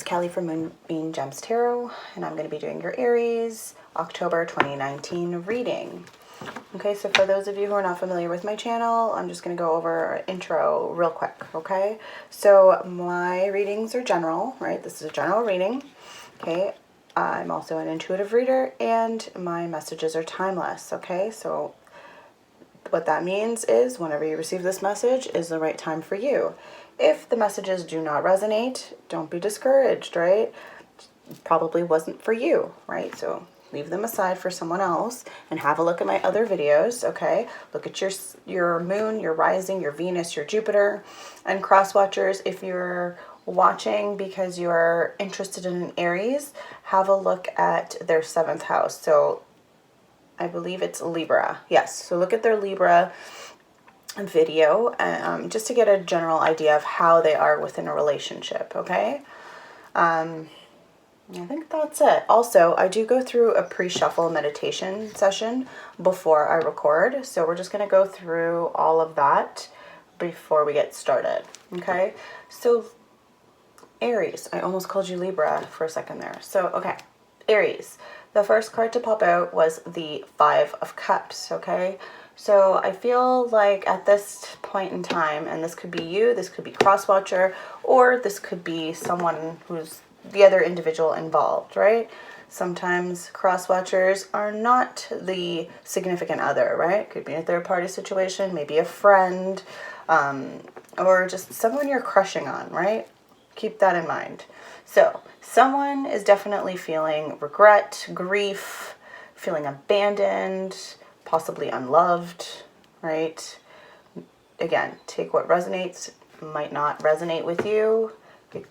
Kelly from Moonbean Gems Tarot, and I'm going to be doing your Aries October 2019 reading. Okay, so for those of you who are not familiar with my channel, I'm just going to go over an intro real quick, okay? So my readings are general, right? This is a general reading, okay? I'm also an intuitive reader, and my messages are timeless, okay? So what that means is whenever you receive this message is the right time for you. If the messages do not resonate, don't be discouraged, right? Probably wasn't for you, right? So leave them aside for someone else and have a look at my other videos, okay? Look at your moon, your rising, your Venus, your Jupiter. And cross watchers, if you're watching because you're interested in an Aries, have a look at their 7th house. So I believe it's Libra. Yes, so look at their Libra video just to get a general idea of how they are within a relationship, okay? I think that's it. Also, I do go through a pre-shuffle meditation session before I record, so we're just going to go through all of that before we get started, okay? So, Aries. I almost called you Libra for a second there. So, okay, Aries. The first card to pop out was the 5 of Cups, okay? So I feel like at this point in time, and this could be you, this could be cross-watcher, or this could be someone who's the other individual involved, right? Sometimes cross-watchers are not the significant other, right? Could be a third-party situation, maybe a friend, or just someone you're crushing on, right? Keep that in mind. So someone is definitely feeling regret, grief, feeling abandoned, possibly unloved, right? Again, take what resonates, might not resonate with you,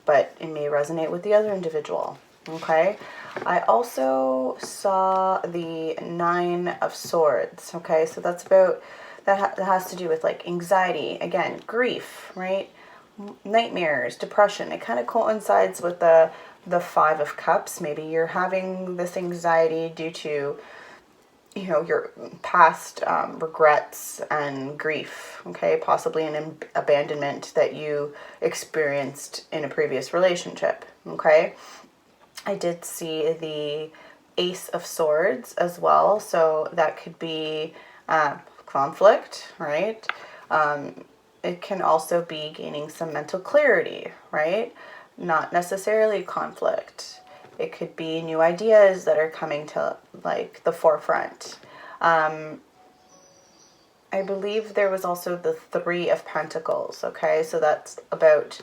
but it may resonate with the other individual, okay? I also saw the 9 of Swords, okay? So that's about, that has to do with like anxiety, again, grief, right? Nightmares, depression. It kind of coincides with the 5 of Cups. Maybe you're having this anxiety due to, you know, your past regrets and grief, okay? Possibly an abandonment that you experienced in a previous relationship, okay? I did see the Ace of Swords as well, so that could be conflict, right? It can also be gaining some mental clarity, right? Not necessarily conflict. It could be new ideas that are coming to like the forefront. I believe there was also the 3 of Pentacles, okay? So that's about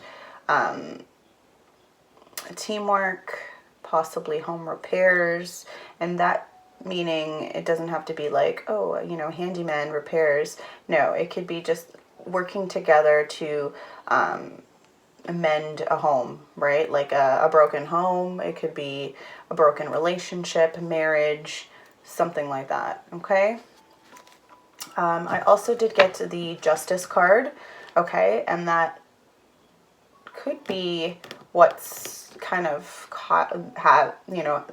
teamwork, possibly home repairs, and that meaning it doesn't have to be like, oh, you know, handyman repairs. No, it could be just working together to amend a home, right? Like a broken home. It could be a broken relationship, marriage, something like that, okay? I also did get to the Justice card, okay? And that could be what's kind of you know,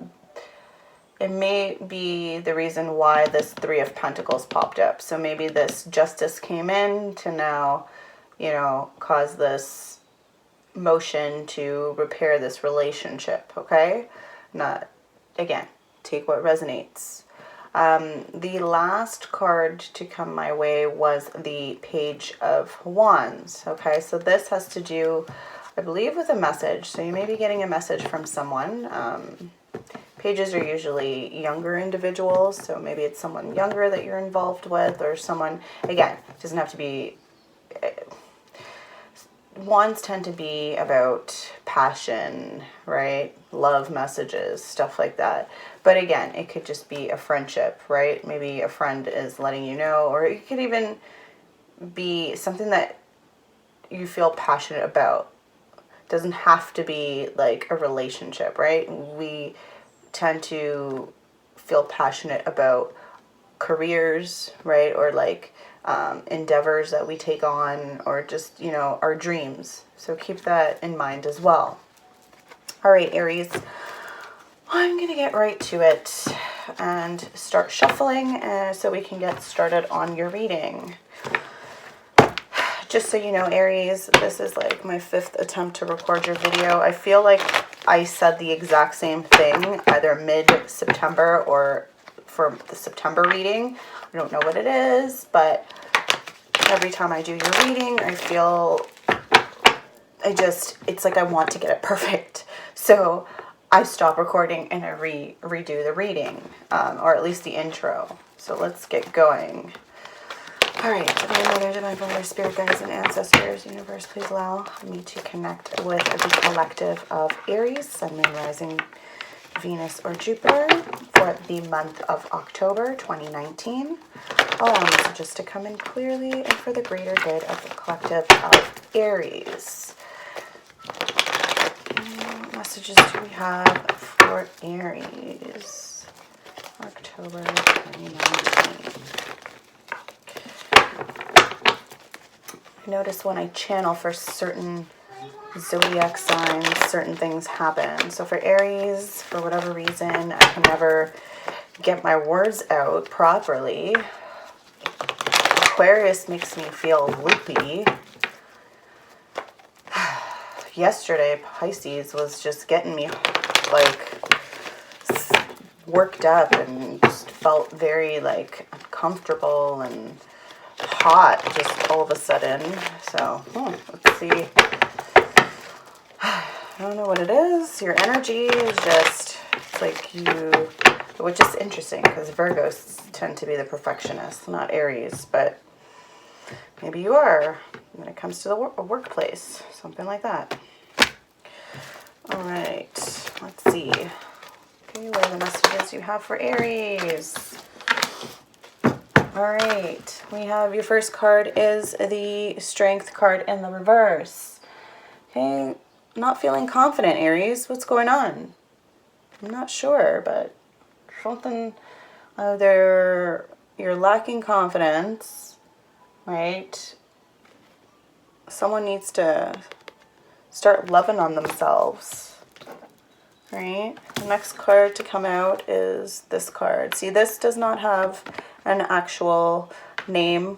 it may be the reason why this 3 of Pentacles popped up. So maybe this Justice came in to now, you know, cause this motion to repair this relationship, okay? Not, again, take what resonates. The last card to come my way was the Page of Wands, okay? So this has to do, I believe, with a message. So you may be getting a message from someone. Pages are usually younger individuals, so maybe it's someone younger that you're involved with, or someone, again, it doesn't have to be, wands tend to be about passion, right? Love messages, stuff like that. But again, it could just be a friendship, right? Maybe a friend is letting you know, or it could even be something that you feel passionate about. It doesn't have to be like a relationship, right? We tend to feel passionate about careers, right? Or like endeavors that we take on, or just, you know, our dreams. So keep that in mind as well. All right, Aries, I'm going to get right to it and start shuffling so we can get started on your reading. Just so you know, Aries, this is like my 5th attempt to record your video. I feel like I said the exact same thing either mid-September or for the September reading. I don't know what it is, but every time I do your reading, I feel it's like I want to get it perfect. So I stop recording and I redo the reading, or at least the intro. So let's get going. All right, Divine Mother, Divine Father, Spirit Guides, and Ancestors, Universe, please allow me to connect with the collective of Aries, Sun, Moon, Rising, Venus, or Jupiter for the month of October 2019. Allow messages to come in clearly and for the greater good of the collective of Aries. What messages do we have for Aries? October 2019. I notice when I channel for certain zodiac signs, certain things happen. So for Aries, for whatever reason, I can never get my words out properly. Aquarius makes me feel loopy. Yesterday, Pisces was just getting me like worked up and just felt very like uncomfortable and hot just all of a sudden. So let's see. I don't know what it is. Your energy is just, it's like you, which is interesting because Virgos tend to be the perfectionists, not Aries, but maybe you are when it comes to the workplace, something like that. All right, let's see. Okay, what are the messages you have for Aries? All right, we have your first card is the Strength card in the reverse. Okay, not feeling confident, Aries. What's going on? I'm not sure, but something, you're lacking confidence, right? Someone needs to start loving on themselves, right? The next card to come out is this card. See, this does not have an actual name.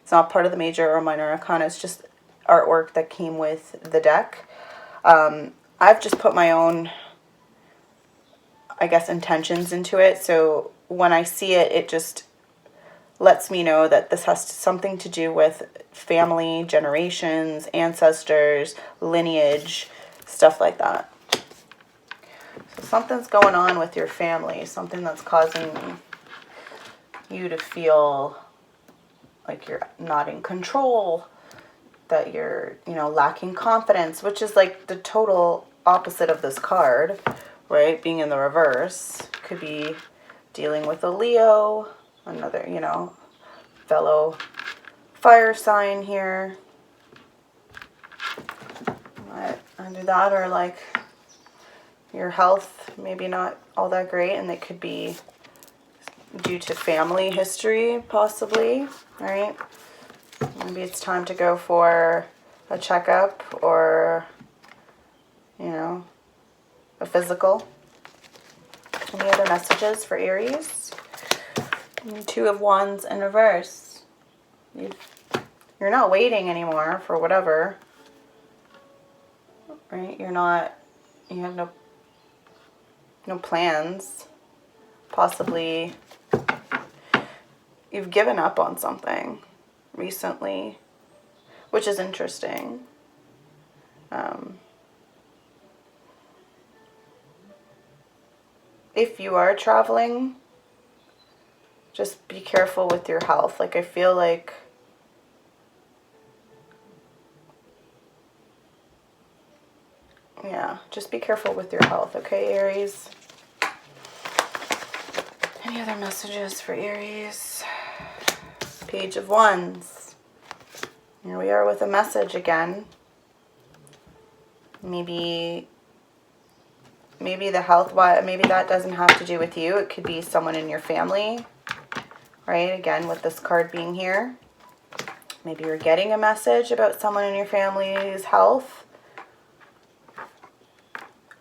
It's not part of the major or minor arcana. It's just artwork that came with the deck. I've just put my own, I guess, intentions into it. So when I see it, it just lets me know that this has something to do with family, generations, ancestors, lineage, stuff like that. So something's going on with your family, something that's causing you to feel like you're not in control, that you're, lacking confidence, which is like the total opposite of this card, right? Being in the reverse. Could be dealing with a Leo, another, fellow fire sign here. Either that or like your health maybe not all that great, and it could be due to family history possibly, right? Maybe it's time to go for a checkup or, a physical. Any other messages for Aries? Two of Wands in reverse. You're not waiting anymore for whatever, right? You have no plans. Possibly you've given up on something recently, which is interesting. If you are traveling, just be careful with your health. Like, I feel like just be careful with your health, okay, Aries? Any other messages for Aries? Page of Wands. Here we are with a message again. Maybe the health, maybe that doesn't have to do with you. It could be someone in your family, right? Again, with this card being here. Maybe you're getting a message about someone in your family's health.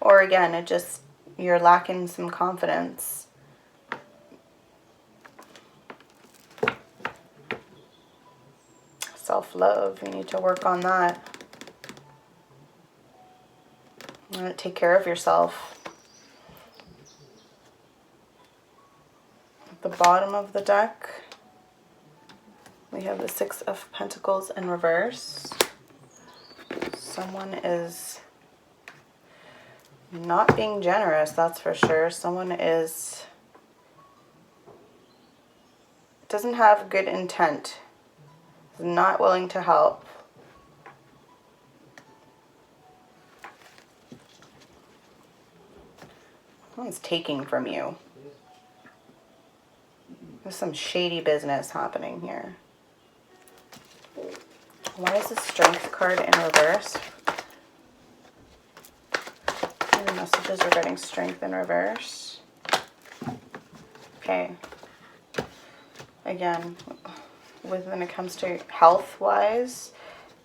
Or again, you're lacking some confidence. Self-love, you need to work on that. Take care of yourself. At the bottom of the deck, we have the Six of Pentacles in reverse. Someone is not being generous, that's for sure. Someone doesn't have good intent, is not willing to help. Someone's taking from you. There's some shady business happening here. Why is the Strength card in reverse? The messages regarding Strength in reverse. Okay. Again, when it comes to health-wise,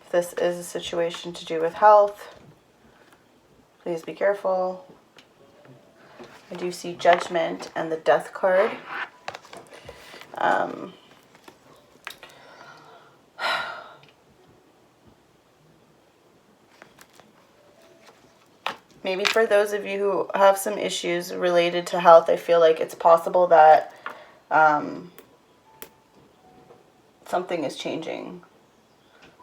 if this is a situation to do with health, please be careful. I do see Judgment and the Death card. Maybe for those of you who have some issues related to health, I feel like it's possible that something is changing.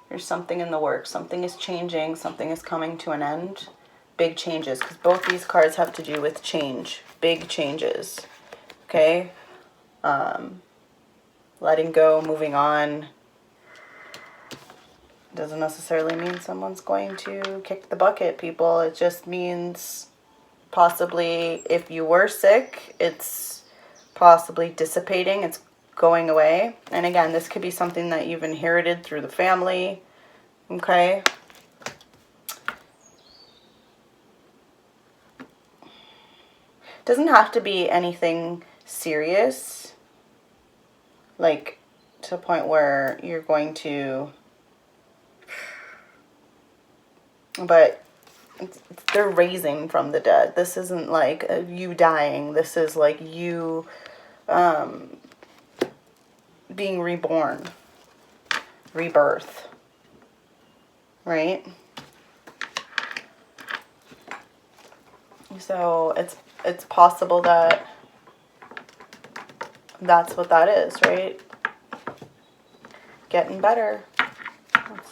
There's something in the works. Something is changing. Something is coming to an end. Big changes, because both these cards have to do with change. Big changes. Okay? Letting go, moving on. Doesn't necessarily mean someone's going to kick the bucket, people. It just means possibly if you were sick, it's possibly dissipating. It's going away. And again, this could be something that you've inherited through the family. Okay? Doesn't have to be anything serious, like to a point where you're going to, but they're raising from the dead. This isn't like you dying. This is like you being reborn, rebirth, right? So it's possible that that's what that is, right? Getting better. What's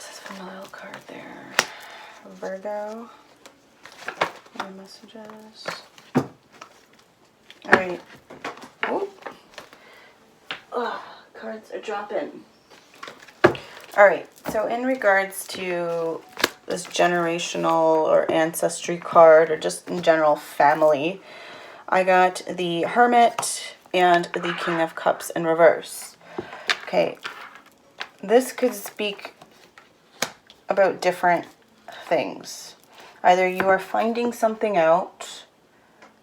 this familial card there? Virgo. More messages. Alright. Oh, cards are dropping. Alright, so in regards to this generational or ancestry card, or just in general family, I got the Hermit and the King of Cups in reverse. Okay, this could speak about different things. Either you are finding something out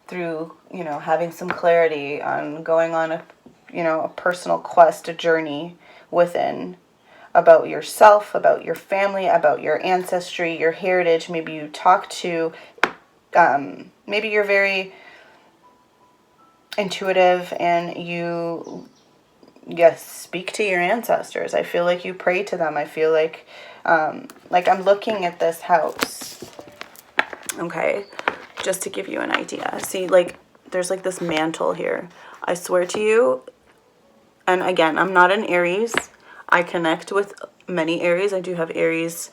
through, having some clarity on going on a personal quest, a journey within, about yourself, about your family, about your ancestry, your heritage. Maybe you talk to, maybe you're very intuitive and you speak to your ancestors. I feel like you pray to them. I feel like I'm looking at this house, okay, just to give you an idea. See, like, there's like this mantle here. I swear to you, and again, I'm not an Aries. I connect with many Aries. I do have Aries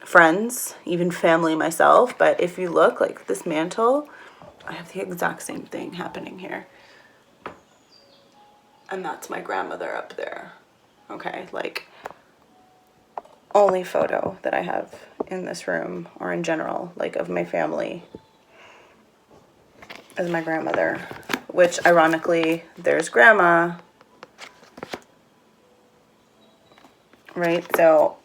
friends, even family myself. But if you look, like this mantle, I have the exact same thing happening here. And that's my grandmother up there. Okay, like, only photo that I have in this room, or in general, like, of my family, is my grandmother. Which, ironically, there's grandma. Right, so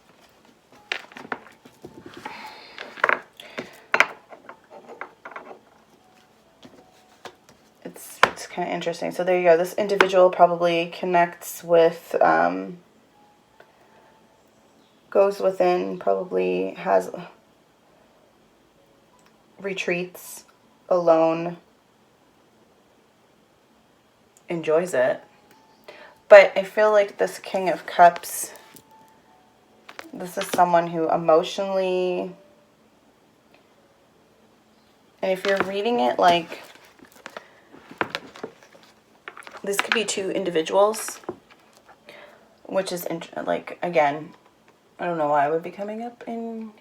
it's kind of interesting. So there you go. This individual probably connects with, goes within, probably has retreats alone, enjoys it. But I feel like this King of Cups This is someone who emotionally, and if you're reading it like, this could be two individuals, which is like, again, I don't know why it would be coming up in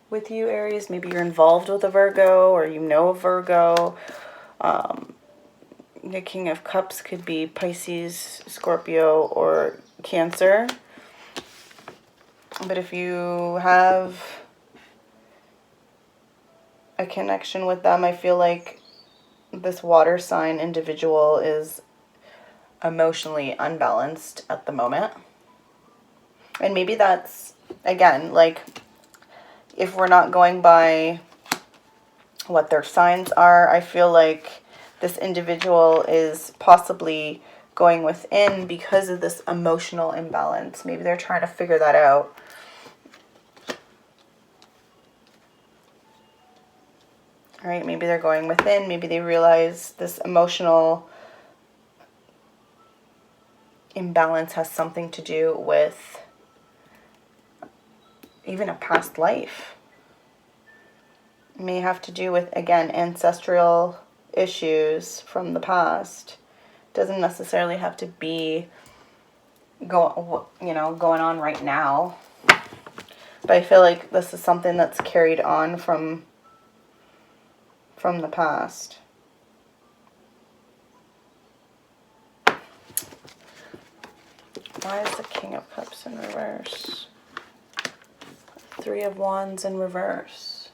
with you, Aries. Maybe you're involved with a Virgo, or you know a Virgo. The King of Cups could be Pisces, Scorpio, or Cancer. But if you have a connection with them, I feel like this water sign individual is emotionally unbalanced at the moment. And maybe that's, again, like, if we're not going by what their signs are, I feel like this individual is possibly going within because of this emotional imbalance. Maybe they're trying to figure that out. All right, maybe they're going within. Maybe they realize this emotional imbalance has something to do with even a past life. It may have to do with, again, ancestral issues from the past. Doesn't necessarily have to be going on right now. But I feel like this is something that's carried on from the past. Why is the King of Cups in reverse? Three of Wands in reverse.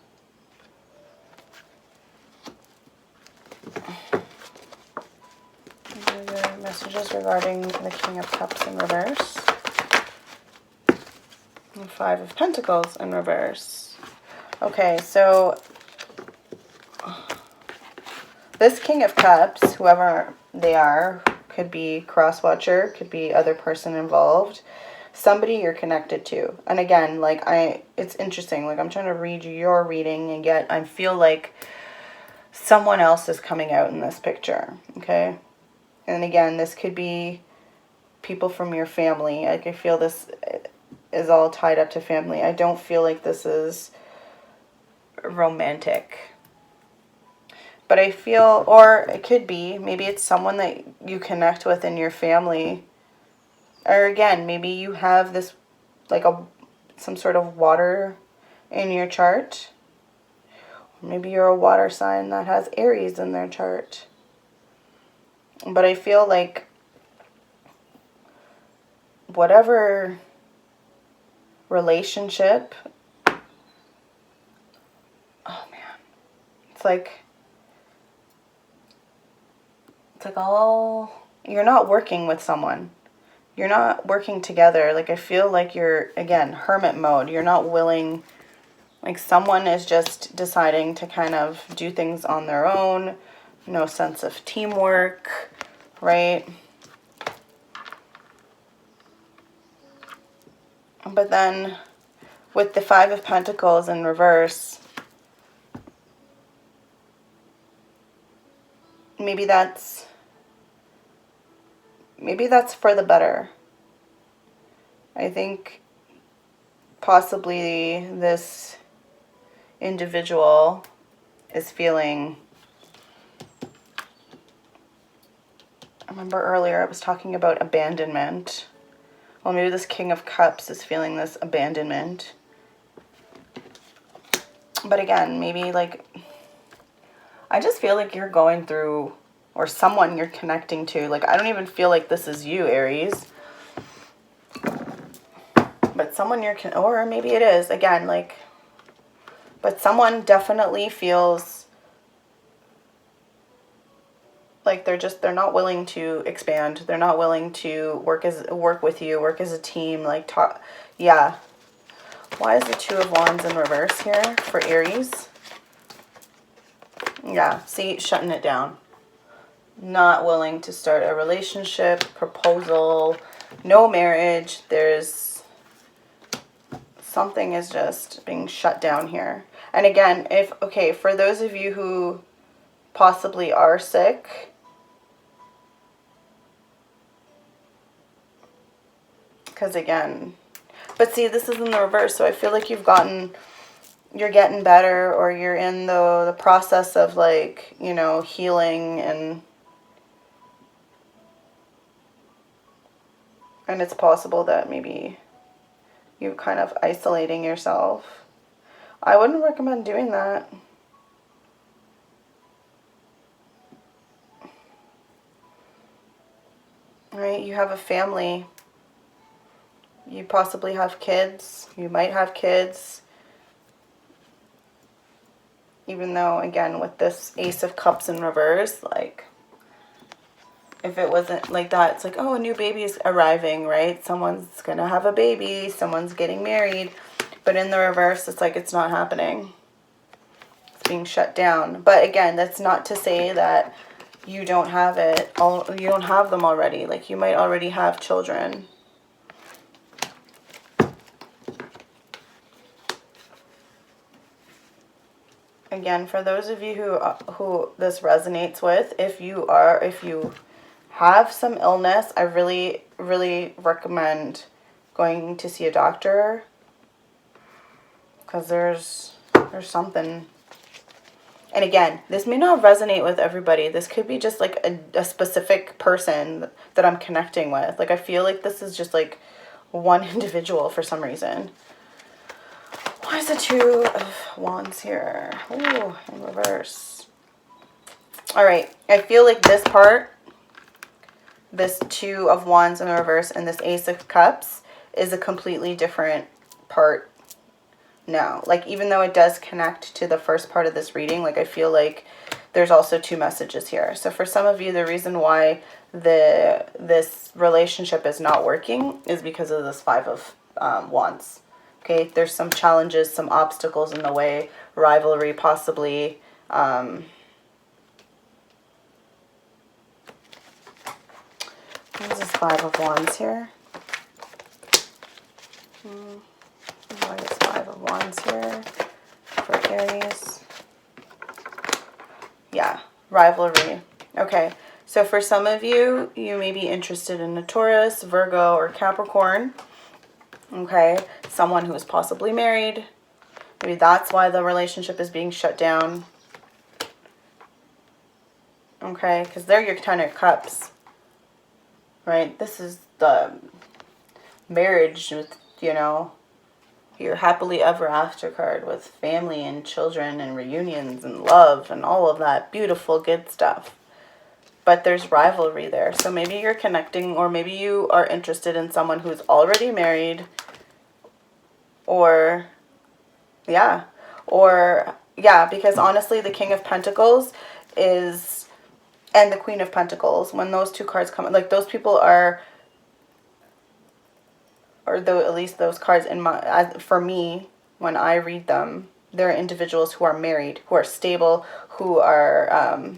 The messages regarding the King of Cups in reverse. And Five of Pentacles in reverse. Okay, so this King of Cups, whoever they are, could be cross-watcher, could be other person involved, somebody you're connected to. And again, like, it's interesting, like, I'm trying to read your reading, and yet I feel like someone else is coming out in this picture, okay? And again, this could be people from your family. Like, I feel this is all tied up to family. I don't feel like this is romantic. But I feel, or it could be, maybe it's someone that you connect with in your family. Or again, maybe you have this, like, some sort of water in your chart. Maybe you're a water sign that has Aries in their chart. But I feel like whatever relationship, oh man, it's like all, you're not working with someone. You're not working together. Like, I feel like you're, again, hermit mode. You're not willing, like, someone is just deciding to kind of do things on their own. No sense of teamwork, right? But then with the Five of Pentacles in reverse, maybe that's for the better. I think possibly this individual is feeling, I remember earlier I was talking about abandonment. Well, maybe this King of Cups is feeling this abandonment. But again, maybe, like, I just feel like you're going through, or someone you're connecting to. Like, I don't even feel like this is you, Aries. But someone or maybe it is, again, like, but someone definitely feels like they're not willing to expand. They're not willing to work with you, work as a team, like, talk. Yeah. Why is the Two of Wands in reverse here for Aries? Yeah, see, shutting it down. Not willing to start a relationship, proposal, no marriage. There's something is just being shut down here. And again, for those of you who possibly are sick, because again, But see, this is in the reverse, so I feel like you're getting better, or you're in the process of, like, you know, healing, and it's possible that maybe you're kind of isolating yourself. I wouldn't recommend doing that. Right? You have a family. You possibly have kids. You might have kids. Even though, again, with this Ace of Cups in reverse, like, if it wasn't like that, it's like, oh, a new baby is arriving, right? Someone's going to have a baby. Someone's getting married. But in the reverse, it's like it's not happening. It's being shut down. But again, that's not to say that you don't have you don't have them already. Like, you might already have children. Again, for those of you who this resonates with, if you have some illness, I really, really recommend going to see a doctor, because there's something. And again, this may not resonate with everybody. This could be just like a specific person that I'm connecting with. Like, I feel like this is just like one individual for some reason. Why is the Two of Wands here? Ooh, in reverse. All right. I feel like this part, this Two of Wands in reverse and this Ace of Cups, is a completely different part now. Like, even though it does connect to the first part of this reading, like, I feel like there's also two messages here. So for some of you, the reason why this relationship is not working is because of this Five of Wands. Okay, there's some challenges, some obstacles in the way, rivalry possibly. What is this Five of Wands here? What is Five of Wands here for Aries? Yeah, rivalry. Okay, so for some of you, you may be interested in a Taurus, Virgo, or Capricorn. Okay, someone who is possibly married. Maybe that's why the relationship is being shut down. Okay, because they're your Ten of Cups. Right? This is the marriage with, you know, your happily ever after card with family and children and reunions and love and all of that beautiful good stuff. But there's rivalry there. So maybe you're connecting, or maybe you are interested in someone who's already married, or yeah, because honestly, the King of Pentacles is, and the Queen of Pentacles, when those two cards come, like, those people are, or though at least those cards in my, for me, when I read them, they're individuals who are married, who are stable, who are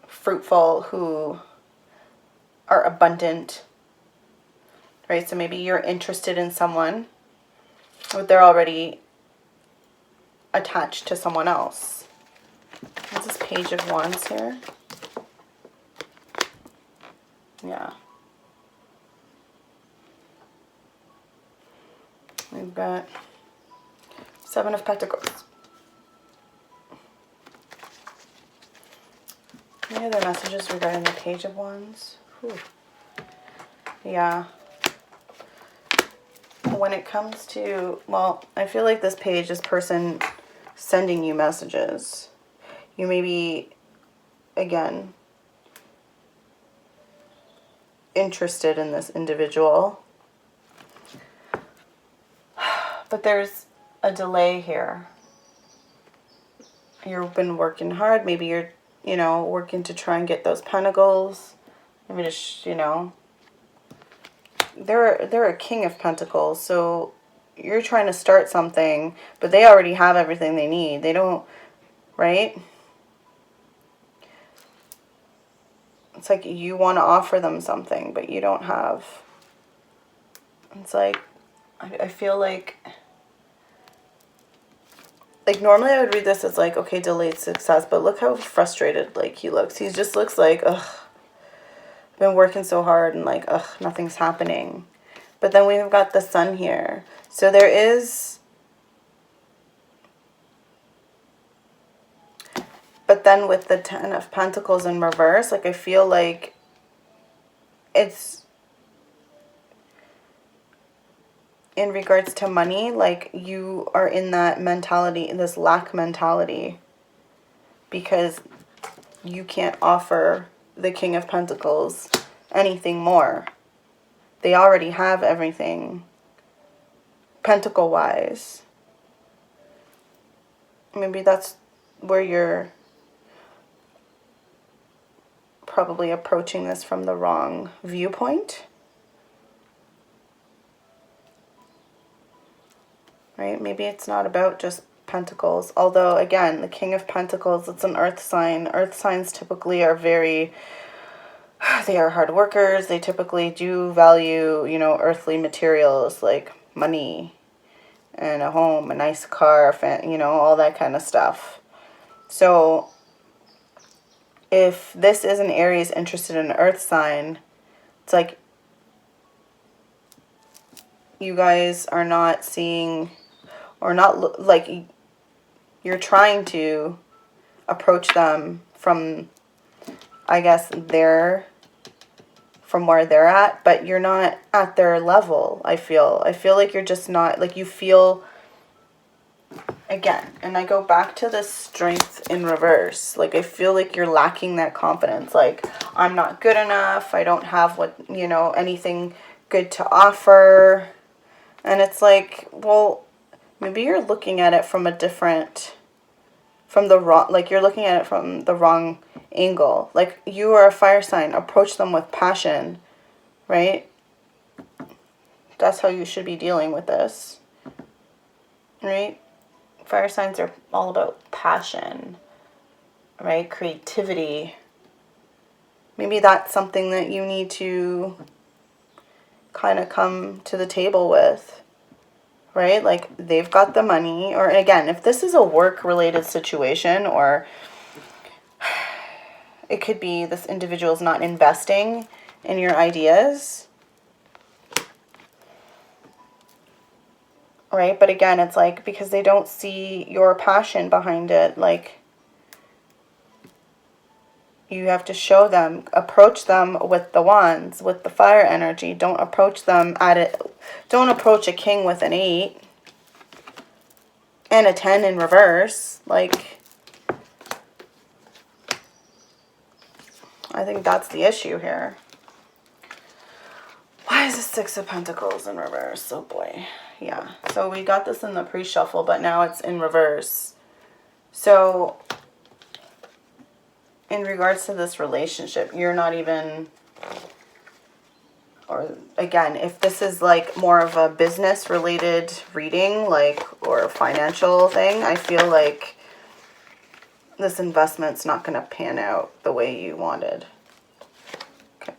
fruitful, who are abundant, right? So maybe you're interested in someone, but they're already attached to someone else. What's this Page of Wands here? Yeah. We've got Seven of Pentacles. Any other messages regarding the Page of Wands? Whew. Yeah. When it comes to, well, I feel like this page, this person sending you messages. You may be, again, interested in this individual. But there's a delay here. You've been working hard. Maybe you're, you know, working to try and get those pentacles. Maybe just, you know, they're a King of Pentacles, so you're trying to start something, but they already have everything they need. They don't, right? It's like you want to offer them something, but you don't have. It's like, I feel like normally I would read this as like, okay, delayed success, but look how frustrated, like, he looks. He just looks like, ugh, been working so hard and like, ugh, nothing's happening. But then we've got the Sun here. So there is... But then with the Ten of Pentacles in reverse, like I feel like it's... In regards to money, like you are in that mentality, this lack mentality. Because you can't offer the King of Pentacles anything more. They already have everything, pentacle-wise. Maybe that's where you're probably approaching this from the wrong viewpoint. Right? Maybe it's not about just Pentacles. Although, again, the King of Pentacles, it's an earth sign. Earth signs typically are very... They are hard workers. They typically do value, you know, earthly materials like money and a home, a nice car, you know, all that kind of stuff. So if this is an Aries interested in an earth sign, it's like you guys are not seeing, or not, like you're trying to approach them from, I guess, from where they're at, but you're not at their level. I feel like you're just not, like, you feel, again, and I go back to this Strength in reverse, like I feel like you're lacking that confidence, like I'm not good enough, I don't have what, you know, anything good to offer. And it's like, well, maybe you're looking at it from a different, from the wrong, like you're looking at it from the wrong angle. Like, you are a fire sign, approach them with passion, right? That's how you should be dealing with this, right? Fire signs are all about passion, right? Creativity. Maybe that's something that you need to kind of come to the table with, right? Like, they've got the money, or again, if this is a work-related situation, or it could be this individual is not investing in your ideas, right? But again, it's like, because they don't see your passion behind it, like, you have to show them, approach them with the wands, with the fire energy. Don't approach them at it. Don't approach a king with an 8 and a 10 in reverse. Like, I think that's the issue here. Why is the Six of Pentacles in reverse? Oh boy. Yeah. So we got this in the pre-shuffle, but now it's in reverse. So in regards to this relationship, you're not even, or again, if this is like more of a business related reading, like, or a financial thing, I feel like this investment's not going to pan out the way you wanted. Okay,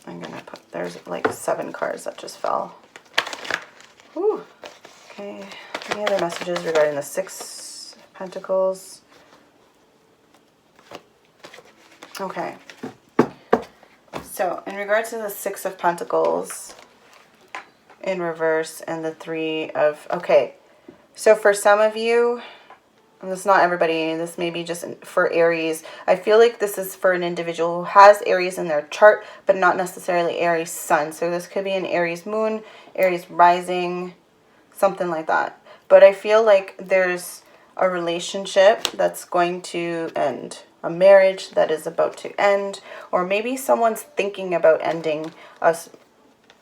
I'm going to put, there's like 7 cards that just fell. Whew. Okay, any other messages regarding the Six of Pentacles? Okay, so in regards to the Six of Pentacles in reverse and the Three of, okay, so for some of you, and this is not everybody, this may be just for Aries, I feel like this is for an individual who has Aries in their chart, but not necessarily Aries Sun. So this could be an Aries Moon, Aries Rising, something like that. But I feel like there's a relationship that's going to end, a marriage that is about to end, or maybe someone's thinking about ending us,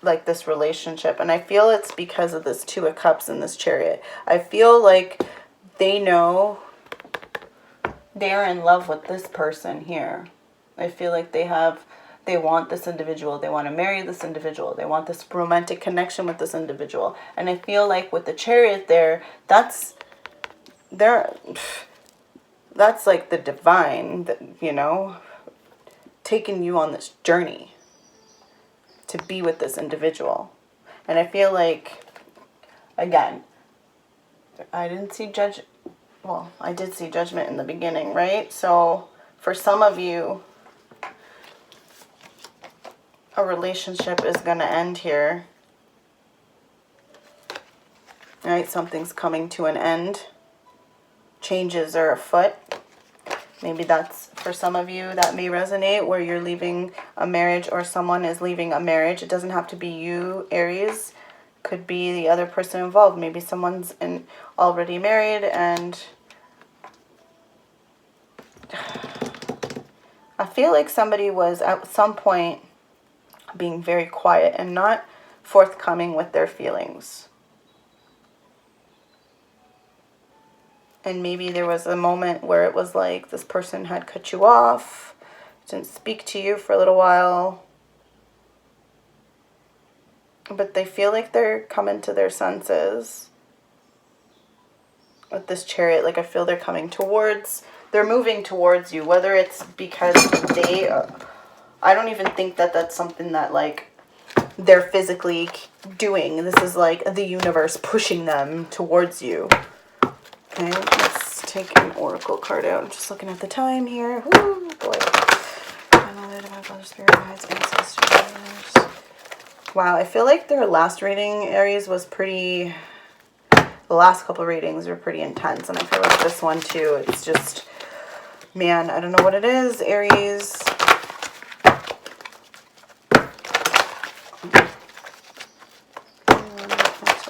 like this relationship. And I feel it's because of this Two of Cups and this Chariot. I feel like they know they're in love with this person here. I feel like they want this individual. They want to marry this individual. They want this romantic connection with this individual. And I feel like with the Chariot there, that's like the divine, you know, taking you on this journey to be with this individual. And I feel like, again, I didn't see well, I did see Judgment in the beginning, right? So for some of you, a relationship is going to end here. Right? Something's coming to an end. Changes are afoot. Maybe that's, for some of you, that may resonate, where you're leaving a marriage or someone is leaving a marriage. It doesn't have to be you, Aries. Could be the other person involved. Maybe someone's already married, and I feel like somebody was at some point being very quiet and not forthcoming with their feelings. And maybe there was a moment where it was like this person had cut you off, didn't speak to you for a little while. But they feel like they're coming to their senses with this Chariot. Like, I feel they're coming towards, they're moving towards you, whether it's because they, I don't even think that that's something that, like, they're physically doing. This is like the universe pushing them towards you. Okay, let's take an oracle card out. I'm just looking at the time here. Woo, boy. Another divine brother, spirit guides, ancestors. Wow, I feel like their last reading, Aries, was pretty... The last couple readings were pretty intense. And I feel like this one, too, it's just... Man, I don't know what it is, Aries.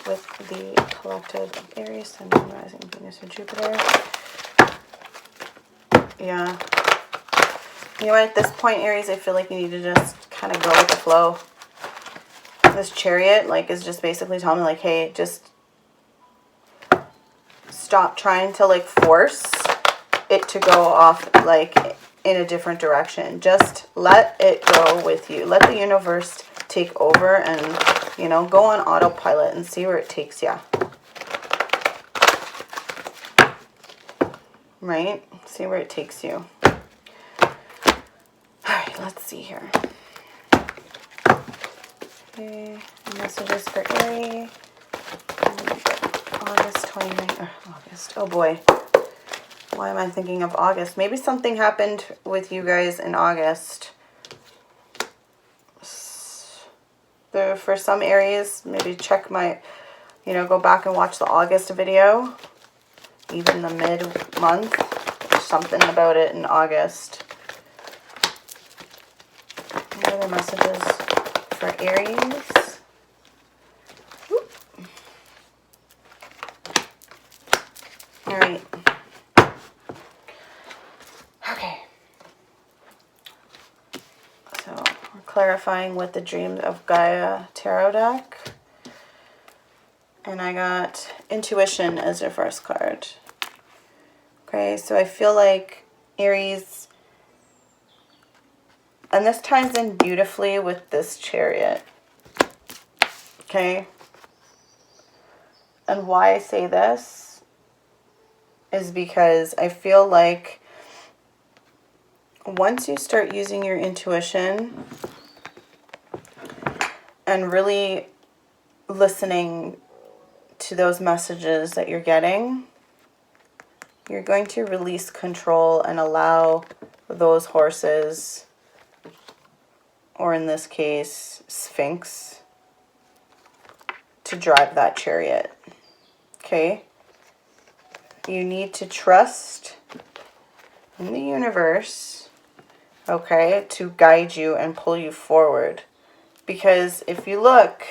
With the collective of Aries, Sun, Moon, Rising, Venus, or Jupiter. Yeah. You know what, at this point, Aries, I feel like you need to just kind of go with the flow. This Chariot, like, is just basically telling me, like, hey, just stop trying to, like, force it to go off, like, in a different direction. Just let it go with you. Let the universe take over and, you know, go on autopilot and see where it takes you. Right? See where it takes you. All right, let's see here. Okay, messages for Aries. August 29th. August. Oh boy. Why am I thinking of August? Maybe something happened with you guys in August. For some Aries, maybe check my, you know, go back and watch the August video. Even the mid-month. There's something about it in August. What are the messages for Aries? Whoop. All right. Okay. So we're clarifying with the Dreams of Gaia tarot deck. And I got Intuition as your first card. Okay, so I feel like Aries, and this ties in beautifully with this Chariot. Okay? And why I say this is because I feel like once you start using your intuition and really listening to those messages that you're getting, you're going to release control and allow those horses, or in this case, Sphinx, to drive that Chariot. Okay? You need to trust in the universe, okay, to guide you and pull you forward. Because if you look,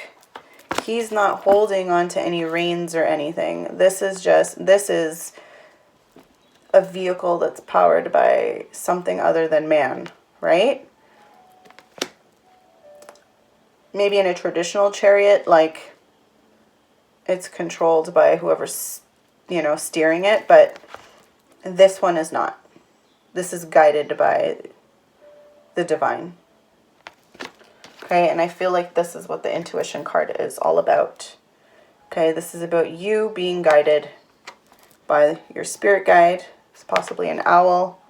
he's not holding on to any reins or anything. This is a vehicle that's powered by something other than man, right? Maybe in a traditional chariot, like, it's controlled by whoever's, you know, steering it, but this one is not. This is guided by the divine. Okay, and I feel like this is what the intuition card is all about. Okay, this is about you being guided by your spirit guide. It's possibly an owl,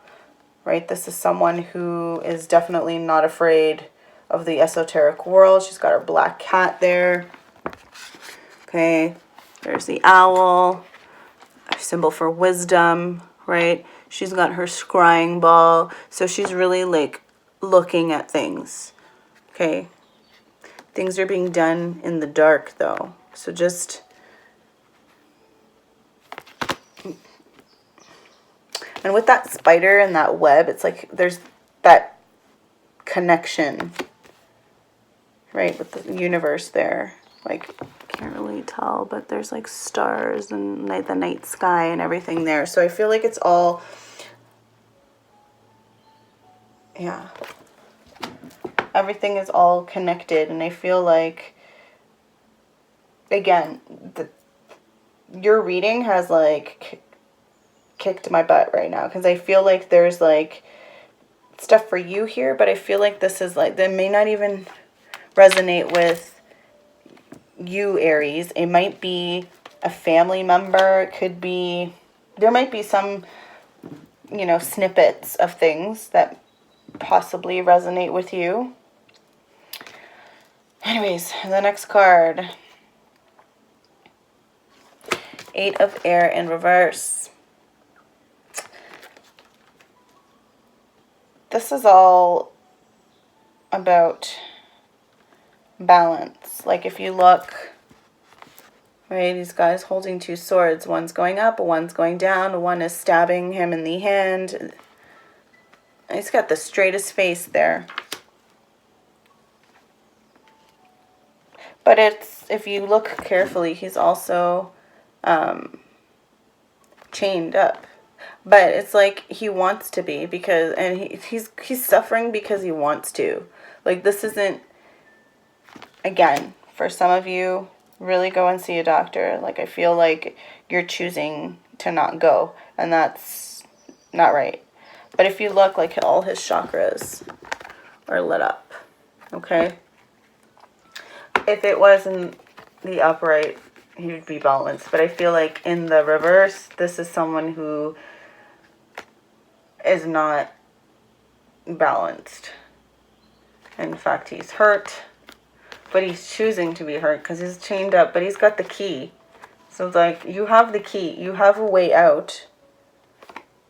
right? This is someone who is definitely not afraid of the esoteric world. She's got her black cat there. Okay, there's the owl, a symbol for wisdom, right? She's got her scrying ball. So she's really, like, looking at things. Okay, Things are being done in the dark, though. So just... And with that spider and that web, it's like there's that connection, right, with the universe there. Like, can't really tell, but there's like stars and the night sky and everything there. So I feel like it's all, yeah, everything is all connected. And I feel like, again, your reading has like kicked my butt right now, because I feel like there's like stuff for you here, but I feel like this is like, that may not even resonate with you, Aries. It might be a family member. It could be, there might be some, you know, snippets of things that possibly resonate with you. Anyways, the next card, 8 of Air in reverse. This is all about balance. Like if you look, right, these guys holding 2 swords. One's going up, one's going down. One is stabbing him in the hand. He's got the straightest face there. But it's, if you look carefully, he's also chained up. But it's like he wants to be, because, and he's suffering because he wants to. Like, this isn't, again, for some of you, really go and see a doctor. Like, I feel like you're choosing to not go, and that's not right. But if you look, like, all his chakras are lit up, okay? If it was in the upright, he would be balanced. But I feel like in the reverse, this is someone who is not balanced. In fact, he's hurt, but he's choosing to be hurt because he's chained up, but he's got the key. So it's like, you have the key. You have a way out,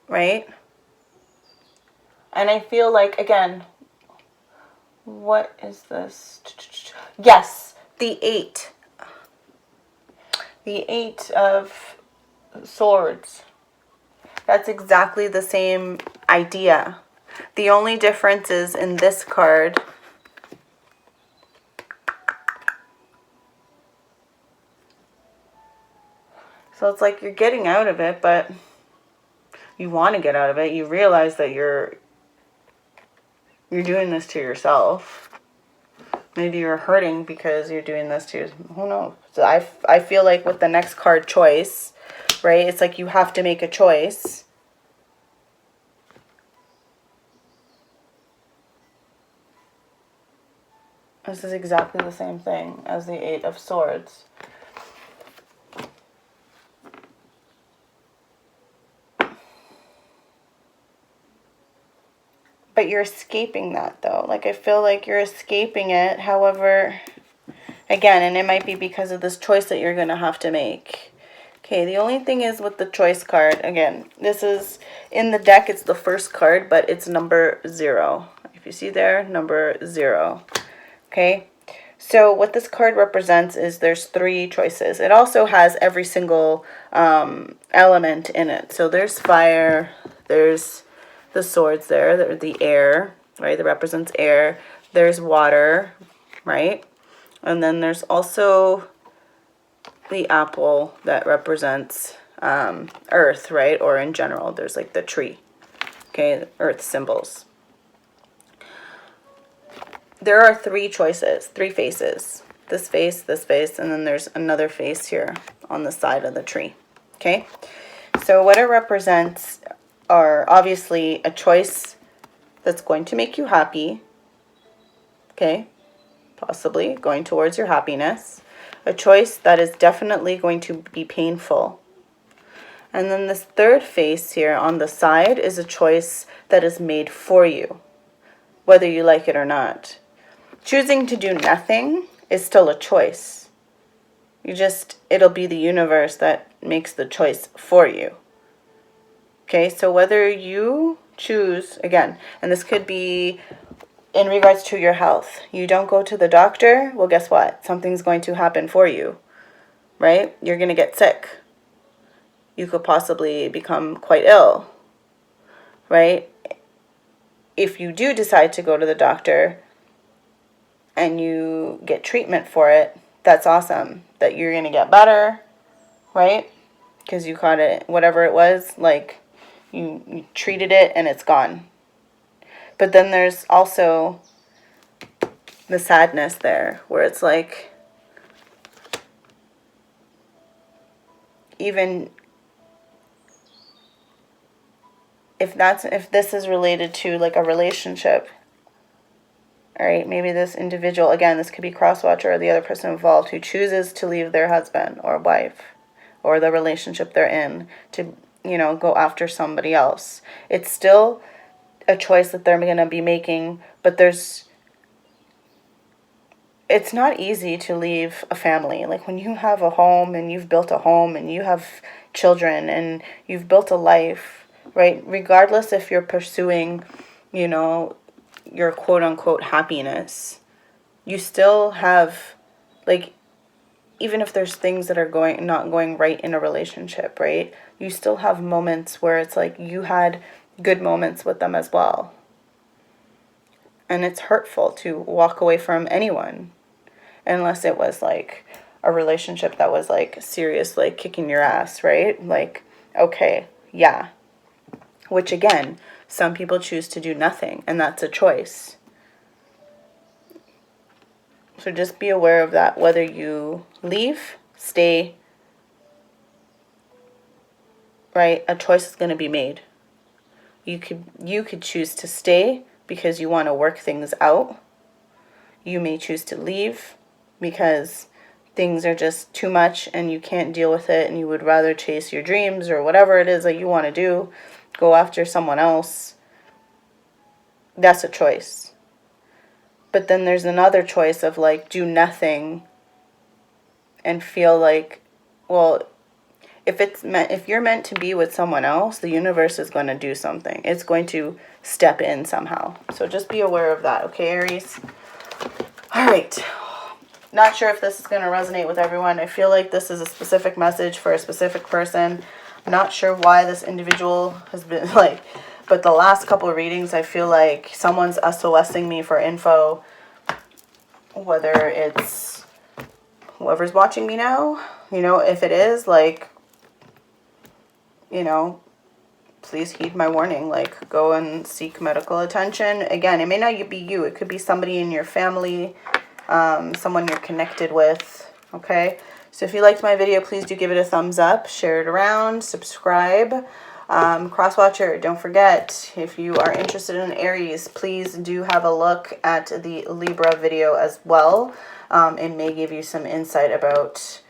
right? And I feel like, again, what is this? Yes, the 8. The 8 of Swords. That's exactly the same idea. The only difference is in this card, so it's like you're getting out of it, but you want to get out of it. You realize that you're doing this to yourself. Maybe you're hurting because you're doing this to yourself. Who knows? So I feel like with the next card, choice, right? It's like you have to make a choice. This is exactly the same thing as the 8 of Swords. But you're escaping that, though. Like, I feel like you're escaping it. However, again, and it might be because of this choice that you're going to have to make. Okay, the only thing is with the choice card, again, this is, in the deck, it's the first card, but it's number 0. If you see there, number 0. Okay, so what this card represents is there's 3 choices. It also has every single element in it. So there's fire, there's the swords there, the air, right, that represents air. There's water, right? And then there's also the apple that represents earth, right? Or in general, there's like the tree, okay, earth symbols. There are 3 choices, 3 faces. This face, and then there's another face here on the side of the tree, okay? So what it represents are obviously a choice that's going to make you happy, okay? Possibly going towards your happiness. A choice that is definitely going to be painful. And then this third face here on the side is a choice that is made for you, whether you like it or not. Choosing to do nothing is still a choice. It'll be the universe that makes the choice for you. Okay, so whether you choose, again, and this could be in regards to your health. You don't go to the doctor, well, guess what? Something's going to happen for you, right? You're going to get sick. You could possibly become quite ill, right? If you do decide to go to the doctor and you get treatment for it, that's awesome. That you're going to get better, right? Because you caught it, whatever it was, like you treated it and it's gone. But then there's also the sadness there, where it's like, even if this is related to like a relationship, all right, maybe this individual, again, this could be cross-watcher or the other person involved, who chooses to leave their husband or wife or the relationship they're in to, go after somebody else. It's still a choice that they're going to be making, but it's not easy to leave a family. Like when you have a home and you've built a home and you have children and you've built a life, right? Regardless if you're pursuing, your quote-unquote happiness, you still have, like, even if there's things that are not going right in a relationship, right? You still have moments where it's like you had good moments with them as well. And it's hurtful to walk away from anyone, unless it was like a relationship that was like serious, like kicking your ass, right? Like, okay, yeah. Which again, some people choose to do nothing, and that's a choice. So just be aware of that. Whether you leave, stay, right? A choice is going to be made. You could choose to stay because you want to work things out. You may choose to leave because things are just too much and you can't deal with it, and you would rather chase your dreams or whatever it is that you want to do, go after someone else. That's a choice. But then there's another choice of like, do nothing and feel like, well, if you're meant to be with someone else, the universe is going to do something. It's going to step in somehow. So just be aware of that, okay, Aries? All right. Not sure if this is going to resonate with everyone. I feel like this is a specific message for a specific person. I'm not sure why this individual has been like, but the last couple of readings, I feel like someone's SOSing me for info, whether it's whoever's watching me now, if it is, like, please heed my warning, like, go and seek medical attention. Again, it may not be you. It could be somebody in your family, someone you're connected with, okay? So if you liked my video, please do give it a thumbs up, share it around, subscribe. Crosswatcher, don't forget, if you are interested in Aries, please do have a look at the Libra video as well. It may give you some insight about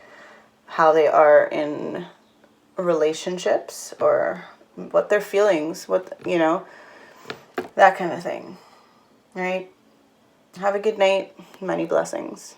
how they are in relationships, or what their feelings, that kind of thing, right? Have a good night. Many blessings.